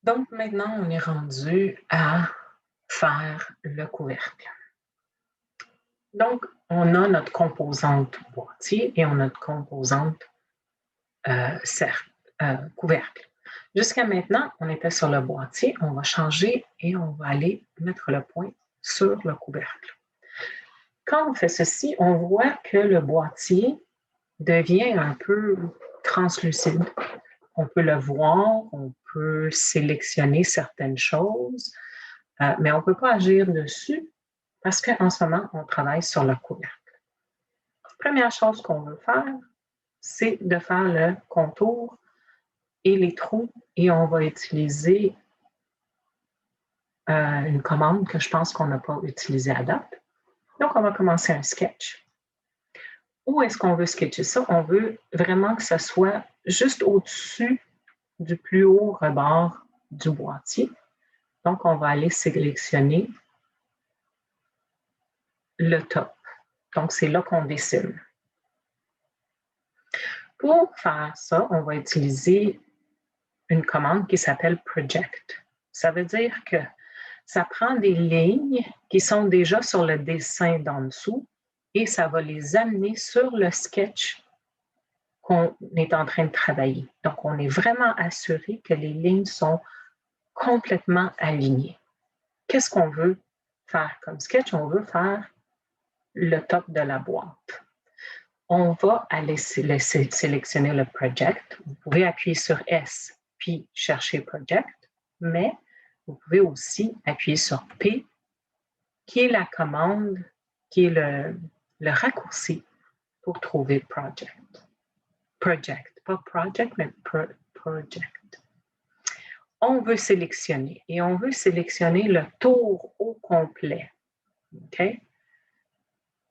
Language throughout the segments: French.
Donc maintenant, on est rendu à faire le couvercle. Donc, on a notre composante boîtier et on a notre composante couvercle. Jusqu'à maintenant, on était sur le boîtier. On va changer et on va aller mettre le point sur le couvercle. Quand on fait ceci, on voit que le boîtier devient un peu translucide. On peut le voir, on peut sélectionner certaines choses, mais on ne peut pas agir dessus parce qu'en ce moment, on travaille sur le couvercle. Première chose qu'on veut faire, c'est de faire le contour et les trous et on va utiliser une commande que je pense qu'on n'a pas utilisée à date. Donc, on va commencer un sketch. Où est-ce qu'on veut sketcher ça? On veut vraiment que ça soit juste au-dessus du plus haut rebord du boîtier. Donc, on va aller sélectionner le top. Donc, c'est là qu'on dessine. Pour faire ça, on va utiliser une commande qui s'appelle Project. Ça veut dire que ça prend des lignes qui sont déjà sur le dessin d'en dessous et ça va les amener sur le sketch qu'on est en train de travailler. Donc, on est vraiment assuré que les lignes sont complètement alignées. Qu'est-ce qu'on veut faire comme sketch? On veut faire le top de la boîte. On va aller sélectionner le project. Vous pouvez appuyer sur S puis chercher project, mais vous pouvez aussi appuyer sur P, qui est la commande, qui est le raccourci pour trouver project. Project, pas project, mais project. On veut sélectionner et on veut sélectionner le tour au complet. OK?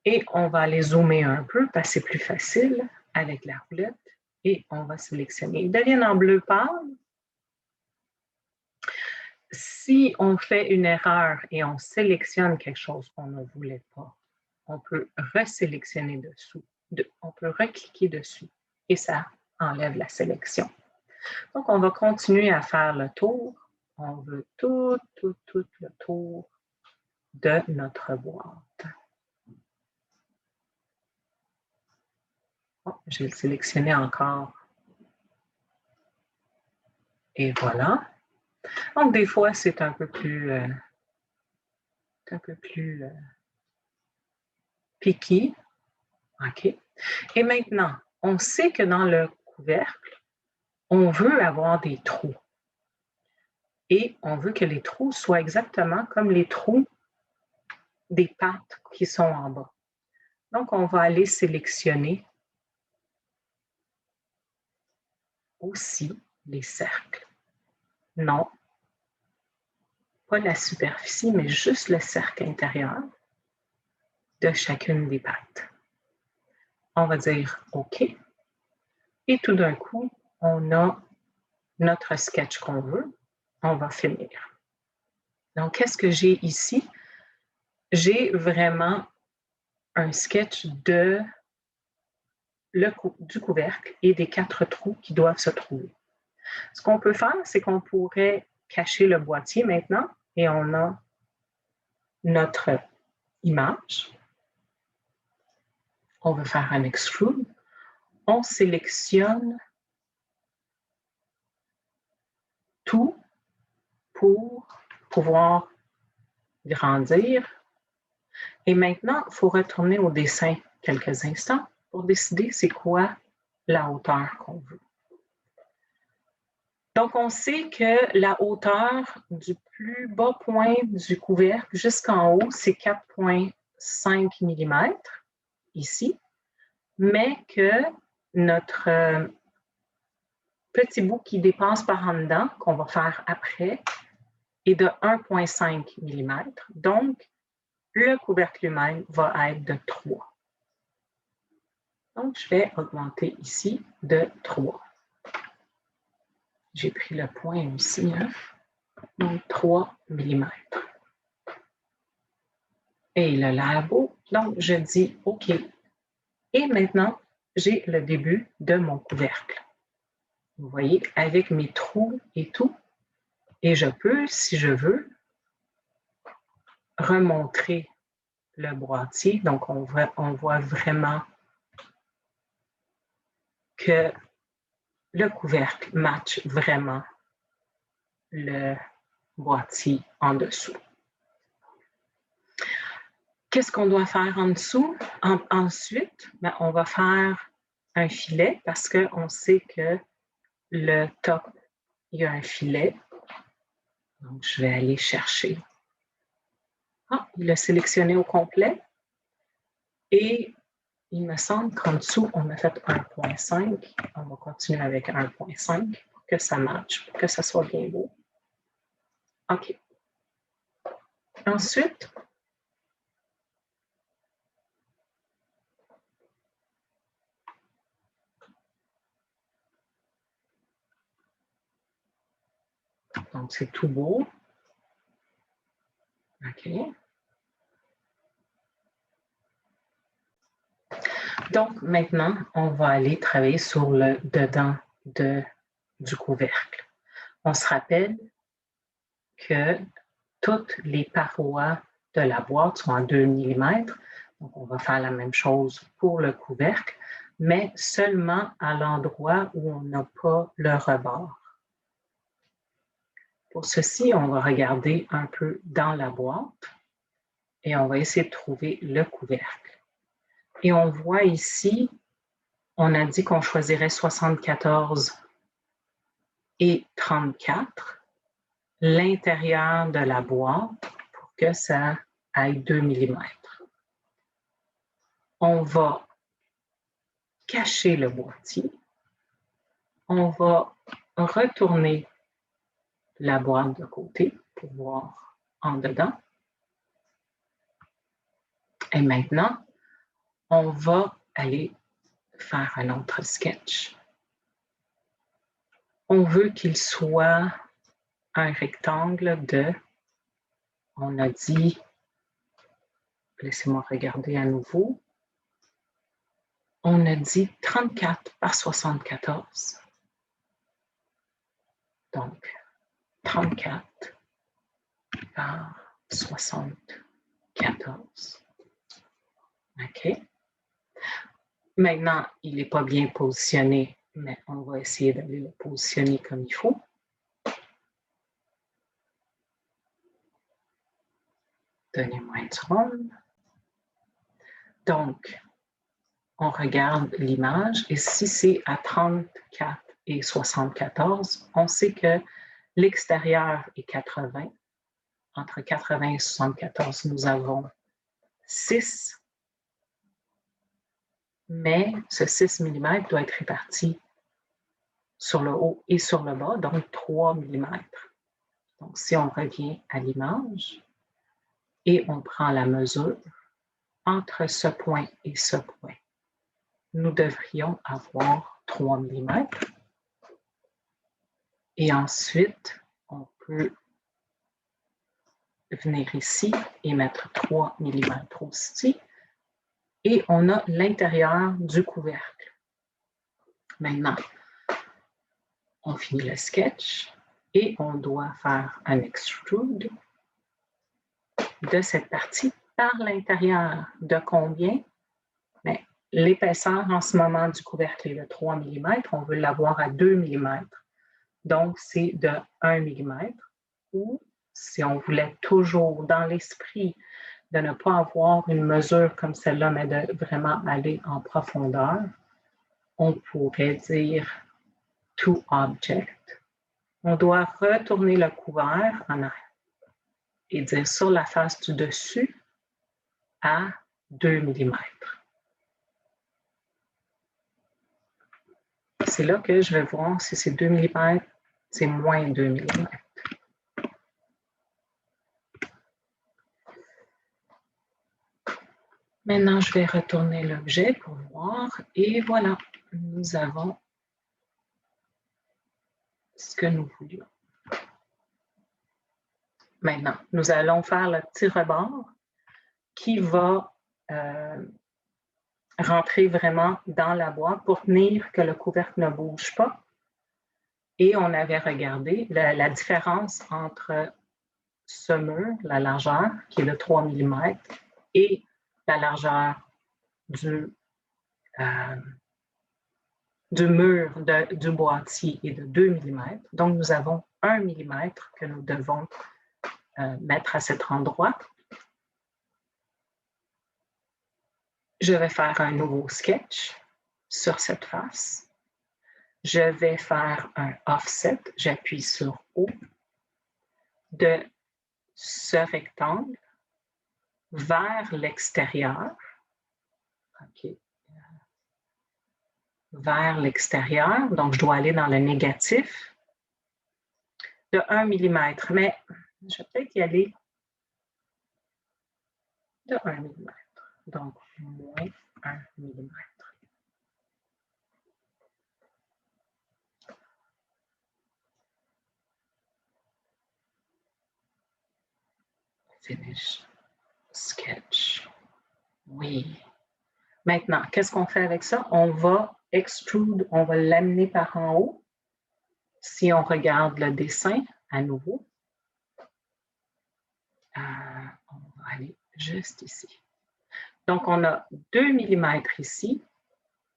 Et on va aller zoomer un peu parce que c'est plus facile avec la roulette et on va sélectionner. Ils deviennent en bleu pâle. Si on fait une erreur et on sélectionne quelque chose qu'on ne voulait pas, on peut resélectionner dessous. On peut recliquer dessus et ça enlève la sélection. Donc, on va continuer à faire le tour. On veut tout le tour de notre boîte. Oh, je vais le sélectionner encore. Et voilà. Donc, des fois, c'est un peu plus picky. OK. Et maintenant, on sait que dans le couvercle, on veut avoir des trous. Et on veut que les trous soient exactement comme les trous des pattes qui sont en bas. Donc, on va aller sélectionner aussi les cercles. Non, pas la superficie, mais juste le cercle intérieur de chacune des pattes. On va dire OK. Et tout d'un coup, on a notre sketch qu'on veut. On va finir. Donc, qu'est-ce que j'ai ici? J'ai vraiment un sketch du couvercle et des 4 trous qui doivent se trouver. Ce qu'on peut faire, c'est qu'on pourrait cacher le boîtier maintenant et on a notre image. On veut faire un extrude. On sélectionne tout pour pouvoir grandir. Et maintenant, il faut retourner au dessin quelques instants pour décider c'est quoi la hauteur qu'on veut. Donc, on sait que la hauteur du plus bas point du couvercle jusqu'en haut, c'est 4,5 mm ici, mais que notre petit bout qui dépasse par en dedans, qu'on va faire après, est de 1,5 mm. Donc, le couvercle lui-même va être de 3. Donc, je vais augmenter ici de 3. J'ai pris le point aussi, hein? Donc 3 mm. Et le labo, donc je dis OK. Et maintenant, j'ai le début de mon couvercle. Vous voyez, avec mes trous et tout, Et je peux, si je veux, remontrer le boîtier. Donc, on voit vraiment que le couvercle matche vraiment le boîtier en dessous. Qu'est-ce qu'on doit faire en dessous? Ensuite, ben, on va faire un filet parce qu'on sait que le top, il y a un filet. Donc, je vais aller chercher. Ah, il l'a sélectionné au complet. Et il me semble qu'en dessous, on a fait 1.5. On va continuer avec 1.5 pour que ça matche, pour que ça soit bien beau. OK. Ensuite, donc c'est tout beau. OK. Donc, maintenant, on va aller travailler sur le dedans du couvercle. On se rappelle que toutes les parois de la boîte sont en 2 mm. Donc, on va faire la même chose pour le couvercle, mais seulement à l'endroit où on n'a pas le rebord. Pour ceci, on va regarder un peu dans la boîte et on va essayer de trouver le couvercle. Et on voit ici, on a dit qu'on choisirait 74 et 34, l'intérieur de la boîte pour que ça aille 2 mm. On va cacher le boîtier. On va retourner la boîte de côté pour voir en dedans. Et maintenant, on va aller faire un autre sketch. On veut qu'il soit un rectangle de, on a dit, laissez-moi regarder à nouveau, on a dit 34 par 74. Donc, 34 par 74. OK. Maintenant, il n'est pas bien positionné, mais on va essayer d'aller le positionner comme il faut. Donnez-moi une seconde. Donc, on regarde l'image et si c'est à 34 et 74, on sait que l'extérieur est 80. Entre 80 et 74, nous avons 6, mais ce 6 mm doit être réparti sur le haut et sur le bas, donc 3 mm. Donc, si on revient à l'image et on prend la mesure entre ce point et ce point, nous devrions avoir 3 mm. Et ensuite, on peut venir ici et mettre 3 mm aussi. Et on a l'intérieur du couvercle. Maintenant, on finit le sketch et on doit faire un extrude de cette partie par l'intérieur. De combien? Mais l'épaisseur en ce moment du couvercle est de 3 mm. On veut l'avoir à 2 mm. Donc, c'est de 1 mm. Ou, si on voulait toujours dans l'esprit de ne pas avoir une mesure comme celle-là, mais de vraiment aller en profondeur, on pourrait dire to object. On doit retourner le couvert en arrière et dire sur la face du dessus à 2 mm. C'est là que je vais voir si c'est 2 mm, c'est moins 2 mm. Maintenant, je vais retourner l'objet pour voir et voilà, nous avons ce que nous voulions. Maintenant, nous allons faire le petit rebord qui va rentrer vraiment dans la boîte pour tenir que le couvercle ne bouge pas. Et on avait regardé la différence entre ce mur, la largeur, qui est de 3 mm, et la largeur du mur du boîtier est de 2 mm. Donc, nous avons 1 mm que nous devons mettre à cet endroit. Je vais faire un nouveau sketch sur cette face. Je vais faire un offset. J'appuie sur O de ce rectangle vers l'extérieur. OK. Vers l'extérieur. Donc, je dois aller dans le négatif de 1 mm. Mais je vais peut-être y aller de 1 mm. Donc, moins 1 mm. Finish. Sketch. Oui. Maintenant, qu'est-ce qu'on fait avec ça? On va extrude, on va l'amener par en haut. Si on regarde le dessin à nouveau, on va aller juste ici. Donc, on a 2 mm ici,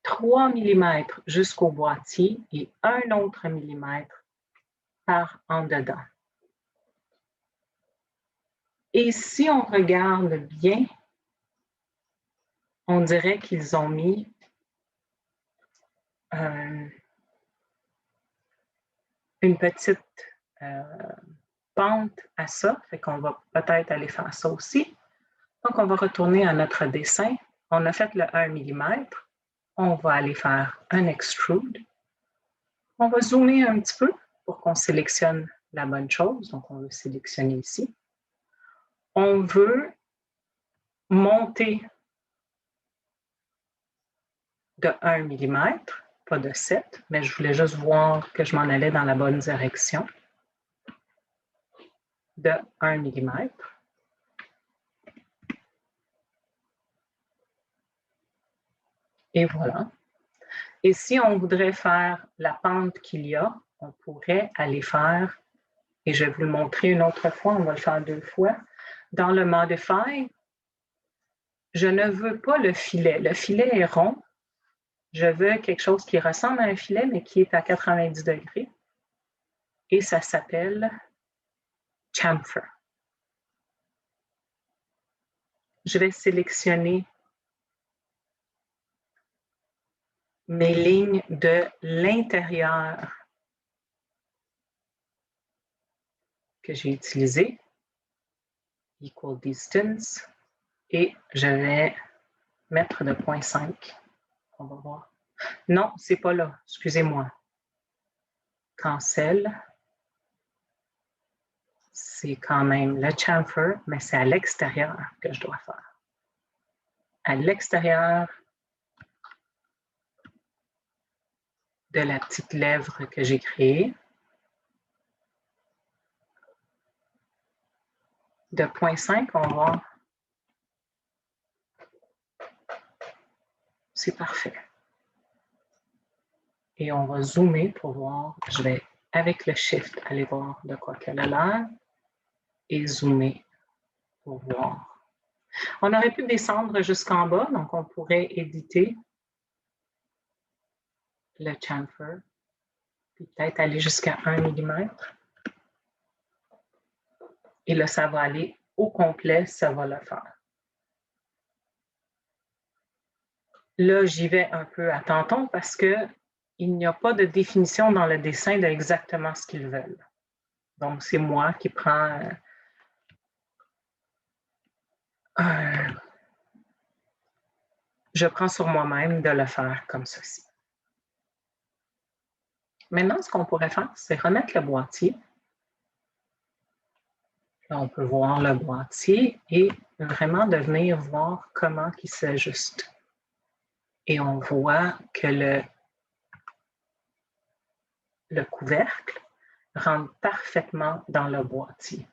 3 mm jusqu'au boîtier et un autre millimètre par en dedans. Et si on regarde bien, on dirait qu'ils ont mis une petite pente à ça, fait qu'on va peut-être aller faire ça aussi. Donc, on va retourner à notre dessin. On a fait le 1 mm. On va aller faire un extrude. On va zoomer un petit peu pour qu'on sélectionne la bonne chose. Donc, on veut sélectionner ici. On veut monter de 1 mm, pas de 7, mais je voulais juste voir que je m'en allais dans la bonne direction. De 1 mm. Et voilà. Et si on voudrait faire la pente qu'il y a, on pourrait aller faire, et je vais vous le montrer une autre fois, on va le faire 2 fois. Dans le Modify, je ne veux pas le filet. Le filet est rond. Je veux quelque chose qui ressemble à un filet, mais qui est à 90 degrés. Et ça s'appelle chamfer. Je vais sélectionner mes lignes de l'intérieur que j'ai utilisées, equal distance, et je vais mettre de 0.5. On va voir. Non, c'est pas là. Excusez-moi. Cancel. C'est quand même le chamfer, mais c'est à l'extérieur que je dois faire. À l'extérieur de la petite lèvre que j'ai créée. De 0.5, on va voir. C'est parfait. Et on va zoomer pour voir. Je vais, avec le Shift, aller voir de quoi qu'elle a l'air et zoomer pour voir. On aurait pu descendre jusqu'en bas, donc on pourrait éditer le chamfer, puis peut-être aller jusqu'à 1 mm. Et là, ça va aller au complet, ça va le faire. Là, j'y vais un peu à tâtons parce qu'il n'y a pas de définition dans le dessin de exactement ce qu'ils veulent. Donc, c'est moi qui prends je prends sur moi-même de le faire comme ceci. Maintenant, ce qu'on pourrait faire, c'est remettre le boîtier. Là, on peut voir le boîtier et vraiment de venir voir comment il s'ajuste. Et on voit que le couvercle rentre parfaitement dans le boîtier.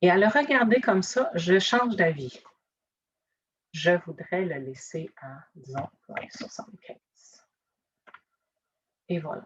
Et à le regarder comme ça, je change d'avis. Je voudrais le laisser à, disons, 0.75. Et voilà.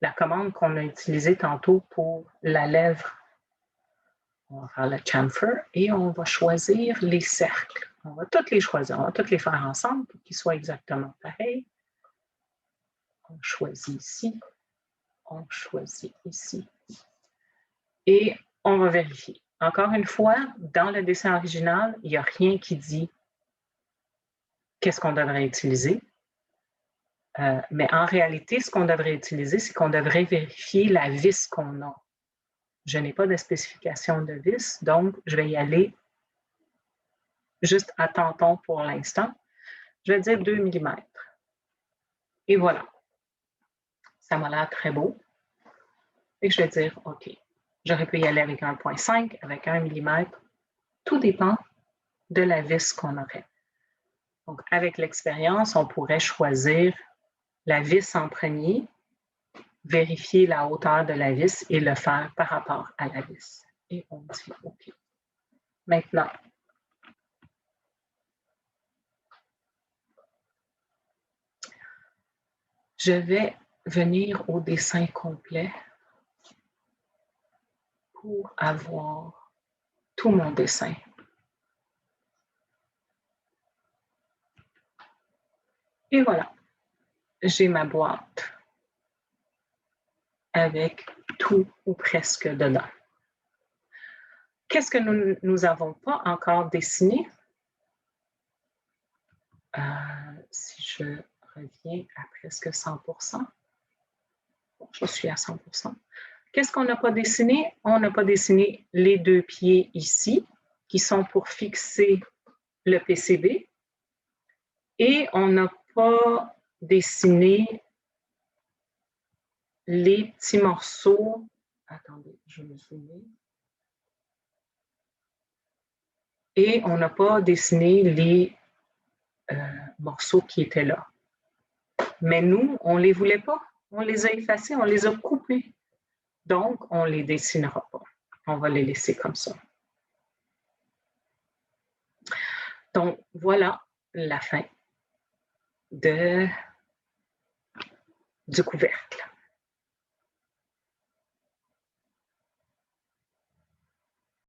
la commande qu'on a utilisée tantôt pour la lèvre. On va faire le chamfer et on va choisir les cercles. On va tous les choisir, on va tous les faire ensemble pour qu'ils soient exactement pareils. On choisit ici, on choisit ici. Et on va vérifier. Encore une fois, dans le dessin original, il n'y a rien qui dit qu'est-ce qu'on devrait utiliser. Mais en réalité, ce qu'on devrait utiliser, c'est qu'on devrait vérifier la vis qu'on a. Je n'ai pas de spécification de vis, donc je vais y aller juste à tâtons pour l'instant. Je vais dire 2 mm. Et voilà. Ça m'a l'air très beau. Et je vais dire OK. J'aurais pu y aller avec 1,5, avec 1 mm. Tout dépend de la vis qu'on aurait. Donc, avec l'expérience, on pourrait choisir la vis en premier, vérifier la hauteur de la vis et le faire par rapport à la vis. Et on dit OK. Maintenant, je vais venir au dessin complet pour avoir tout mon dessin. Et voilà, j'ai ma boîte avec tout ou presque dedans. Qu'est-ce que nous n'avons pas encore dessiné? Si je reviens à presque 100%, je suis à 100%. Qu'est-ce qu'on n'a pas dessiné? On n'a pas dessiné les deux pieds ici, qui sont pour fixer le PCB. Et on n'a pas dessiné les petits morceaux. Attendez, je vais me zoomer. Et on n'a pas dessiné les morceaux qui étaient là. Mais nous, on ne les voulait pas. On les a effacés, on les a coupés. Donc, on ne les dessinera pas. On va les laisser comme ça. Donc, voilà la fin du couvercle.